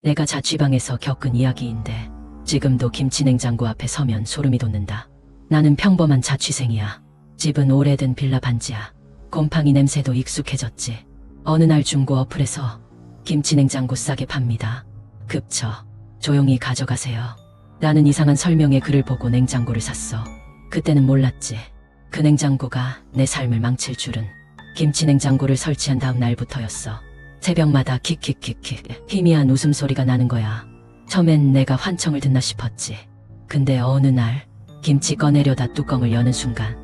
내가 자취방에서 겪은 이야기인데 지금도 김치냉장고 앞에 서면 소름이 돋는다. 나는 평범한 자취생이야. 집은 오래된 빌라 반지야. 곰팡이 냄새도 익숙해졌지. 어느 날 중고 어플에서 김치냉장고 싸게 팝니다. 급쳐. 조용히 가져가세요. 나는 이상한 설명의 글을 보고 냉장고를 샀어. 그때는 몰랐지. 그 냉장고가 내 삶을 망칠 줄은. 김치냉장고를 설치한 다음 날부터였어. 새벽마다 킥킥킥킥 희미한 웃음소리가 나는 거야. 처음엔 내가 환청을 듣나 싶었지. 근데 어느 날 김치 꺼내려다 뚜껑을 여는 순간